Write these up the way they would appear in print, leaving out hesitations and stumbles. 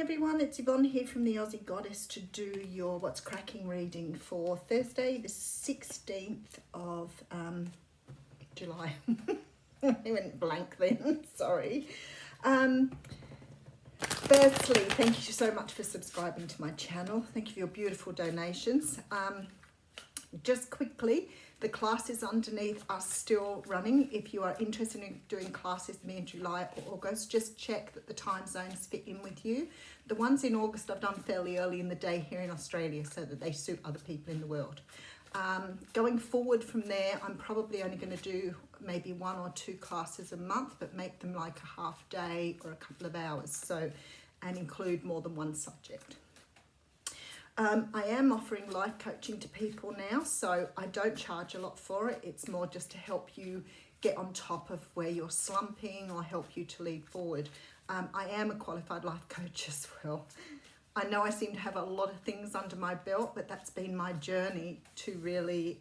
everyone, it's Yvonne here from the Aussie Goddess to do your What's Cracking reading for Thursday the 16th of July. I went blank then, sorry. Firstly, thank you so much for subscribing to my channel. Thank you for your beautiful donations. Just quickly, the classes underneath are still running. If you are interested in doing classes with me in July or August, just check that the time zones fit in with you. The ones in August I've done fairly early in the day here in Australia so that they suit other people in the world. Going forward from there, I'm probably only going to do maybe 1 or 2 classes a month, but make them like a half day or a couple of hours, so, and include more than one subject. I am offering life coaching to people now, so I don't charge a lot for it. It's more just to help you get on top of where you're slumping or help you to lead forward. I am a qualified life coach as well. I know I seem to have a lot of things under my belt, but that's been my journey to really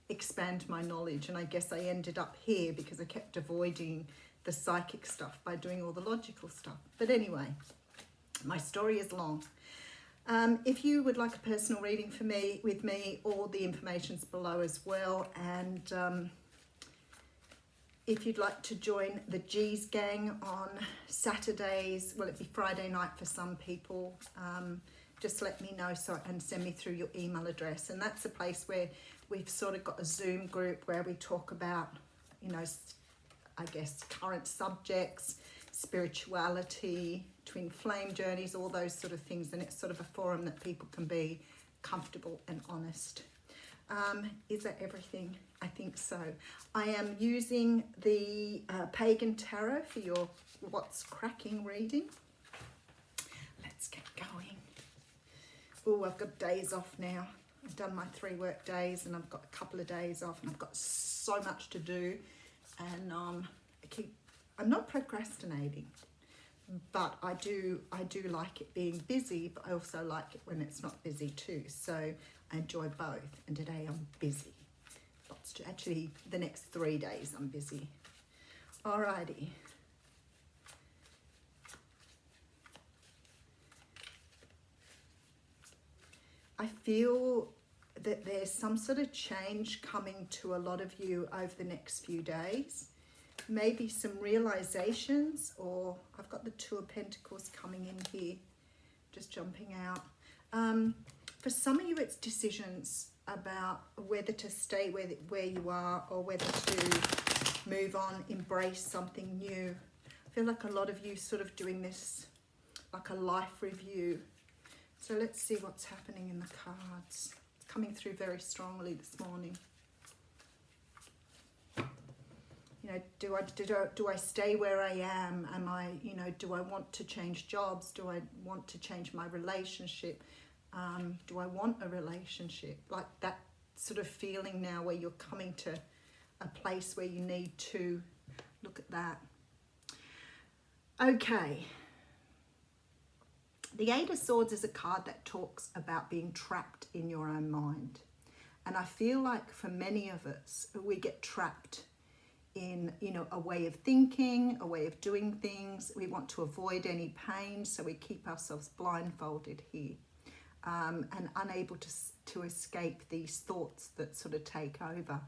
expand my knowledge. And I guess I ended up here because I kept avoiding the psychic stuff by doing all the logical stuff. But anyway, my story is long. If you would like a personal reading with me, all the information's below as well. And if you'd like to join the G's gang on Saturdays, well, it'd be Friday night for some people, just let me know and send me through your email address. And that's a place where we've sort of got a Zoom group where we talk about, you know, I guess current subjects, spirituality, twin flame journeys, all those sort of things. And it's sort of a forum that people can be comfortable and honest. Is that everything? I think so. I am using the Pagan Tarot for your What's Cracking reading. Let's get going. Oh, I've got days off now. I've done my 3 work days and I've got a couple of days off and I've got so much to do. And I'm not procrastinating, but I do like it being busy, but I also like it when it's not busy too. So I enjoy both. And today I'm busy. Actually, the next 3 days I'm busy. Alrighty. I feel that there's some sort of change coming to a lot of you over the next few days. Maybe some realizations, or I've got the 2 of Pentacles coming in here, just jumping out. For some of you, it's decisions about whether to stay where you are or whether to move on, embrace something new. I feel like a lot of you sort of doing this like a life review. So let's see what's happening in the cards. It's coming through very strongly this morning. You know, do I stay where I am? Am I, you know, do I want to change jobs? Do I want to change my relationship? Do I want a relationship? Like that sort of feeling now where you're coming to a place where you need to look at that. Okay. The 8 of Swords is a card that talks about being trapped in your own mind. And I feel like for many of us, we get trapped in, you know, a way of thinking, a way of doing things. We want to avoid any pain, so we keep ourselves blindfolded here. And unable to escape these thoughts that sort of take over.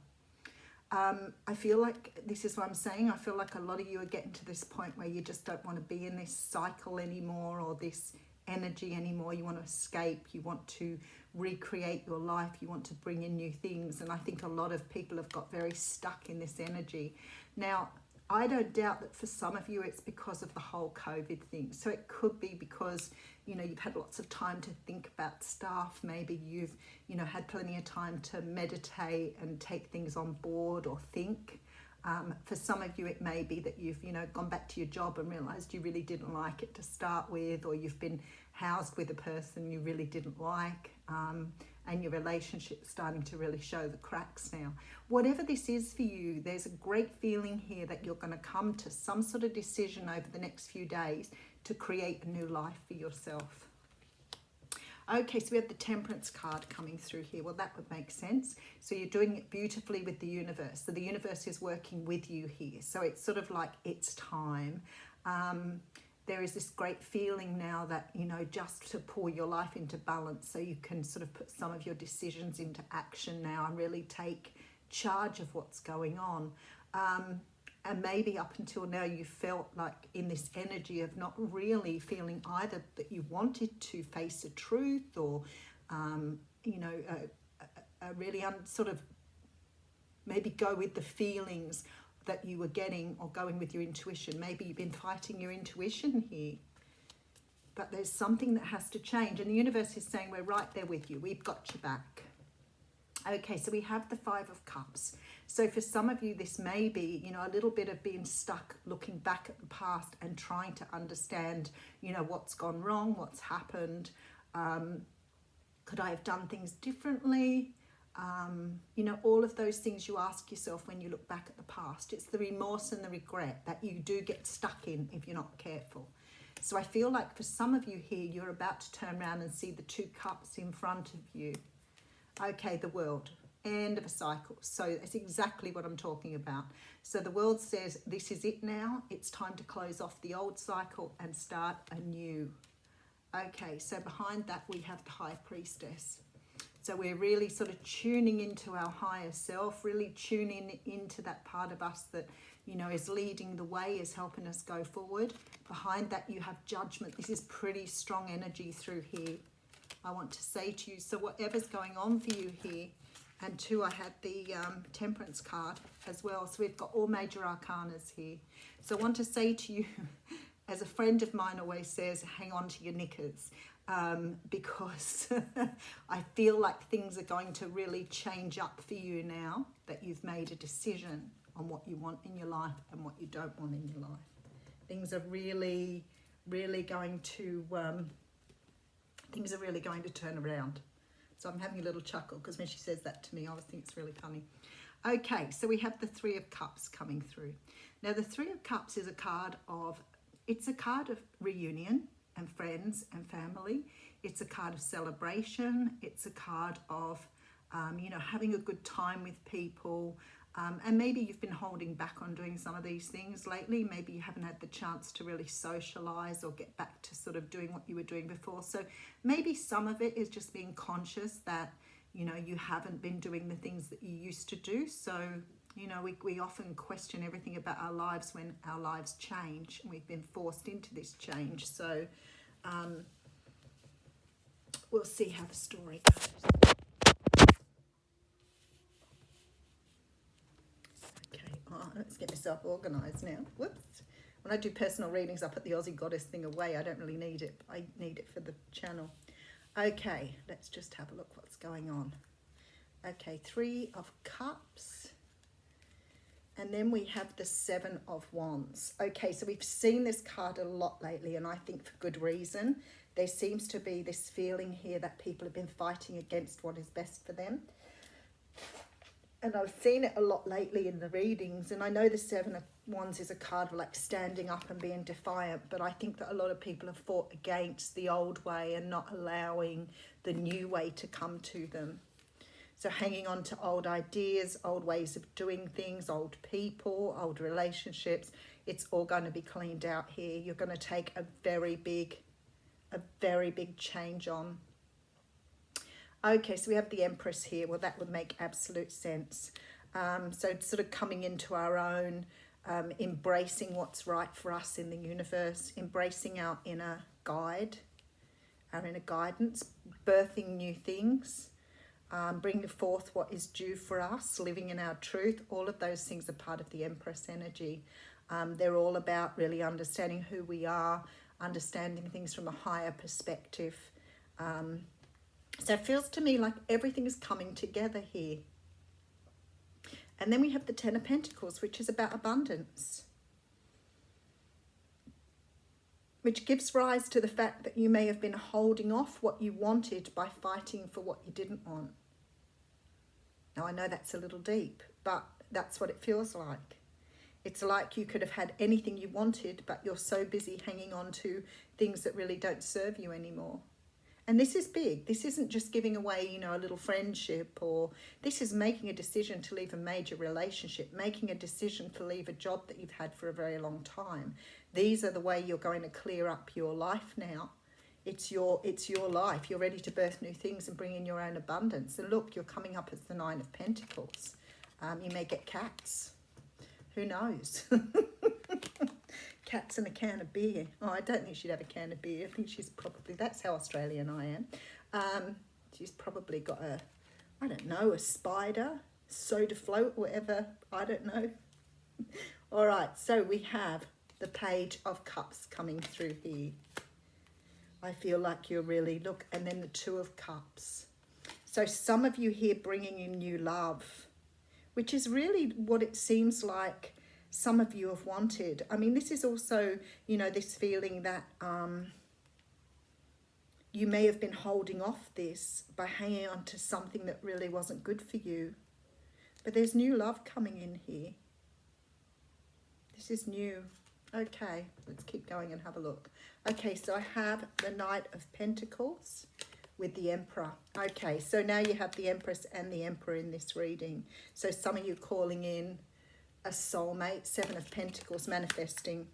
I feel like, this is what I'm saying, I feel like a lot of you are getting to this point where you just don't want to be in this cycle anymore or this energy anymore. You want to escape, you want to recreate your life, you want to bring in new things. And I think a lot of people have got very stuck in this energy. Now, I don't doubt that for some of you it's because of the whole COVID thing. So it could be because, you know, you've had lots of time to think about stuff. Maybe you've, you know, had plenty of time to meditate and take things on board or think. For some of you, it may be that you've, you know, gone back to your job and realised you really didn't like it to start with, or you've been housed with a person you really didn't like, and your relationship's starting to really show the cracks now. Whatever this is for you, there's a great feeling here that you're going to come to some sort of decision over the next few days to create a new life for yourself. Okay, so we have the Temperance card coming through here. Well, that would make sense. So you're doing it beautifully with the universe. So the universe is working with you here. So it's sort of like it's time. there is this great feeling now that, you know, just to pull your life into balance so you can sort of put some of your decisions into action now and really take charge of what's going on. And maybe up until now you felt like in this energy of not really feeling either that you wanted to face a truth or, you know, a really sort of maybe go with the feelings that you were getting or going with your intuition. Maybe you've been fighting your intuition here. But there's something that has to change. And the universe is saying, we're right there with you. We've got your back. Okay, so we have the Five of Cups. So for some of you, this may be, you know, a little bit of being stuck, looking back at the past and trying to understand, you know, what's gone wrong, what's happened. Could I have done things differently? You know, all of those things you ask yourself when you look back at the past. It's the remorse and the regret that you do get stuck in if you're not careful. So I feel like for some of you here, you're about to turn around and see the two cups in front of you. Okay, the World, end of a cycle. So that's exactly what I'm talking about. So the World says, this is it now. It's time to close off the old cycle and start anew. Okay, so behind that we have the High Priestess. So we're really sort of tuning into our higher self, really tuning into that part of us that, you know, is leading the way, is helping us go forward. Behind that you have Judgment. This is pretty strong energy through here. I want to say to you, so whatever's going on for you here, and two, I had the Temperance card as well. So we've got all major arcanas here. So I want to say to you, as a friend of mine always says, hang on to your knickers. Because I feel like things are going to really change up for you now that you've made a decision on what you want in your life and what you don't want in your life. Things are really, really going to turn around. So I'm having a little chuckle because when she says that to me, I always think it's really funny. Okay, so we have the Three of Cups coming through. Now the Three of Cups is a card of reunion and friends and family. It's a card of celebration. It's a card of, you know, having a good time with people. And maybe you've been holding back on doing some of these things lately. Maybe you haven't had the chance to really socialize or get back to sort of doing what you were doing before. So maybe some of it is just being conscious that, you know, you haven't been doing the things that you used to do. So, you know, we often question everything about our lives when our lives change. And we've been forced into this change. So we'll see how the story goes. Let's get myself organised now. Whoops. When I do personal readings, I put the Aussie Goddess thing away. I don't really need it. I need it for the channel. Okay, let's just have a look what's going on. Okay, Three of Cups. And then we have the Seven of Wands. Okay, so we've seen this card a lot lately, and I think for good reason. There seems to be this feeling here that people have been fighting against what is best for them. And I've seen it a lot lately in the readings. And I know the Seven of Wands is a card of like standing up and being defiant. But I think that a lot of people have fought against the old way and not allowing the new way to come to them. So hanging on to old ideas, old ways of doing things, old people, old relationships. It's all going to be cleaned out here. You're going to take a very big change on. Okay, so we have the Empress here. Well, that would make absolute sense. So sort of coming into our own, embracing what's right for us in the universe, embracing our inner guide, our inner guidance, birthing new things, bringing forth what is due for us, living in our truth. All of those things are part of the Empress energy. They're all about really understanding who we are, understanding things from a higher perspective. So it feels to me like everything is coming together here. And then we have the Ten of Pentacles, which is about abundance, which gives rise to the fact that you may have been holding off what you wanted by fighting for what you didn't want. Now, I know that's a little deep, but that's what it feels like. It's like you could have had anything you wanted, but you're so busy hanging on to things that really don't serve you anymore. And this is big. This isn't just giving away, you know, a little friendship, or this is making a decision to leave a major relationship, making a decision to leave a job that you've had for a very long time. These are the way you're going to clear up your life now. It's your life. You're ready to birth new things and bring in your own abundance. And look, you're coming up as the Nine of Pentacles. You may get cats. Who knows? Cats and a can of beer. Oh, I don't think she'd have a can of beer. I think she's probably, that's how Australian I am. She's probably got a, I don't know, a spider, soda float, whatever. I don't know. All right, so we have the Page of Cups coming through here. I feel like you're really, look, and then the Two of Cups. So some of you here bringing in new love, which is really what it seems like some of you have wanted. I mean, this is also, you know, this feeling that you may have been holding off this by hanging on to something that really wasn't good for you. But there's new love coming in here. This is new. Okay, let's keep going and have a look. Okay, so I have the Knight of Pentacles with the Emperor. Okay, so now you have the Empress and the Emperor in this reading. So some of you calling in a soulmate, Seven of Pentacles manifesting.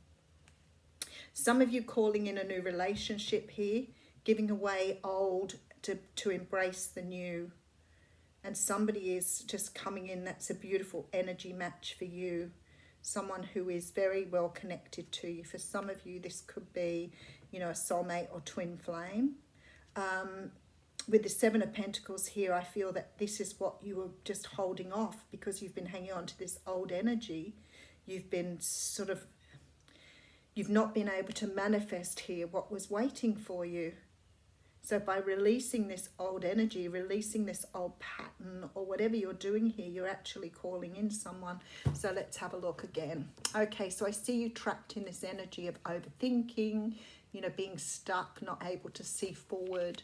Some of you calling in a new relationship here, giving away old to embrace the new. And somebody is just coming in that's a beautiful energy match for you. Someone who is very well connected to you. For some of you, this could be, you know, a soulmate or twin flame. With the Seven of Pentacles here, I feel that this is what you were just holding off because you've been hanging on to this old energy. You've been sort of, you've not been able to manifest here what was waiting for you. So by releasing this old energy, releasing this old pattern or whatever you're doing here, you're actually calling in someone. So let's have a look again. Okay, so I see you trapped in this energy of overthinking, you know, being stuck, not able to see forward.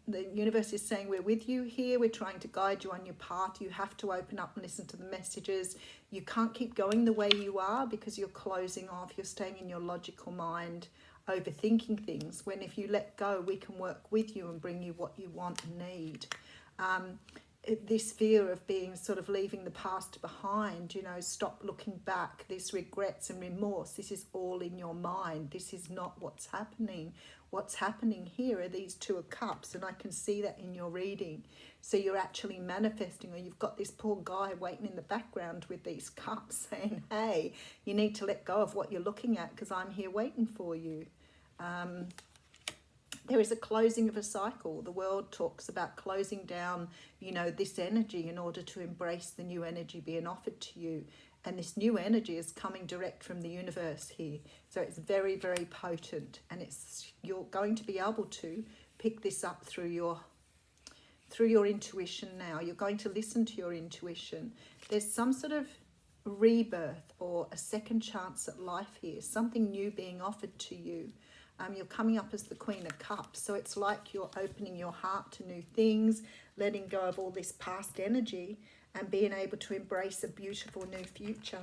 The universe is saying we're with you here. We're trying to guide you on your path. You have to open up and listen to the messages. You can't keep going the way you are because you're closing off. You're staying in your logical mind, overthinking things, when if you let go, we can work with you and bring you what you want and need. This fear of being sort of leaving the past behind, you know, stop looking back, this regrets and remorse, this is all in your mind. This is not what's happening. What's happening here are these Two of Cups, and I can see that in your reading. So you're actually manifesting, or you've got this poor guy waiting in the background with these cups saying, hey, you need to let go of what you're looking at because I'm here waiting for you. There is a closing of a cycle. The world talks about closing down, you know, this energy in order to embrace the new energy being offered to you. And this new energy is coming direct from the universe here. So it's very, very potent. And you're going to be able to pick this up through your intuition now. You're going to listen to your intuition. There's some sort of rebirth or a second chance at life here. Something new being offered to you. You're coming up as the Queen of Cups. So it's like you're opening your heart to new things, letting go of all this past energy and being able to embrace a beautiful new future.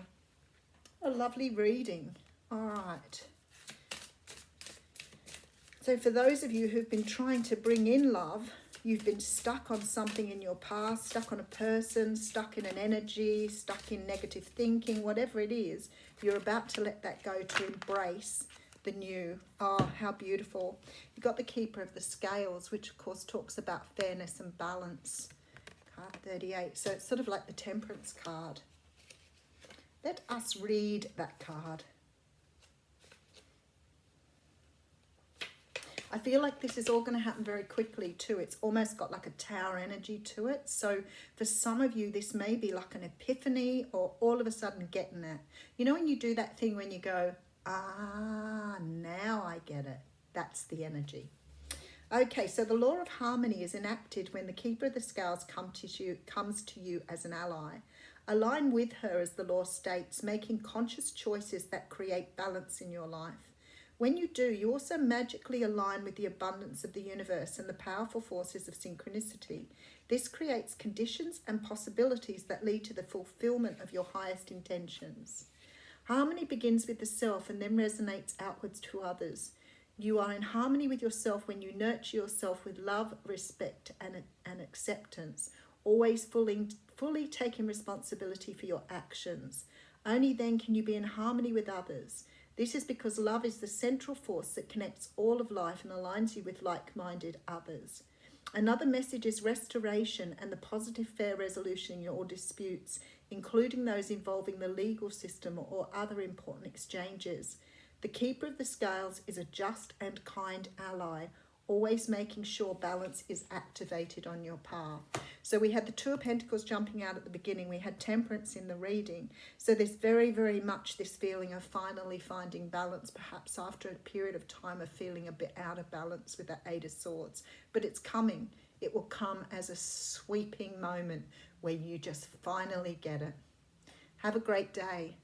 A lovely reading. All right. So for those of you who've been trying to bring in love, you've been stuck on something in your past, stuck on a person, stuck in an energy, stuck in negative thinking, whatever it is, you're about to let that go to embrace the new. Oh, how beautiful. You've got the Keeper of the Scales, which of course talks about fairness and balance. Card 38. So it's sort of like the Temperance card. Let us read that card. I feel like this is all going to happen very quickly too. It's almost got like a tower energy to it. So for some of you, this may be like an epiphany or all of a sudden getting that. You know when you do that thing when you go, ah, now I get it. That's the energy. Okay, so the law of harmony is enacted when the Keeper of the Scales comes to you as an ally. Align with her, as the law states, making conscious choices that create balance in your life. When you do, you also magically align with the abundance of the universe and the powerful forces of synchronicity. This creates conditions and possibilities that lead to the fulfillment of your highest intentions. Harmony begins with the self and then resonates outwards to others. You are in harmony with yourself when you nurture yourself with love, respect, and acceptance, always fully taking responsibility for your actions. Only then can you be in harmony with others. This is because love is the central force that connects all of life and aligns you with like-minded others. Another message is restoration and the positive, fair resolution in your disputes, including those involving the legal system or other important exchanges. The Keeper of the Scales is a just and kind ally, always making sure balance is activated on your path. So we had the Two of Pentacles jumping out at the beginning. We had Temperance in the reading. So there's very, very much this feeling of finally finding balance, perhaps after a period of time of feeling a bit out of balance with that Eight of Swords. But it's coming. It will come as a sweeping moment where you just finally get it. Have a great day.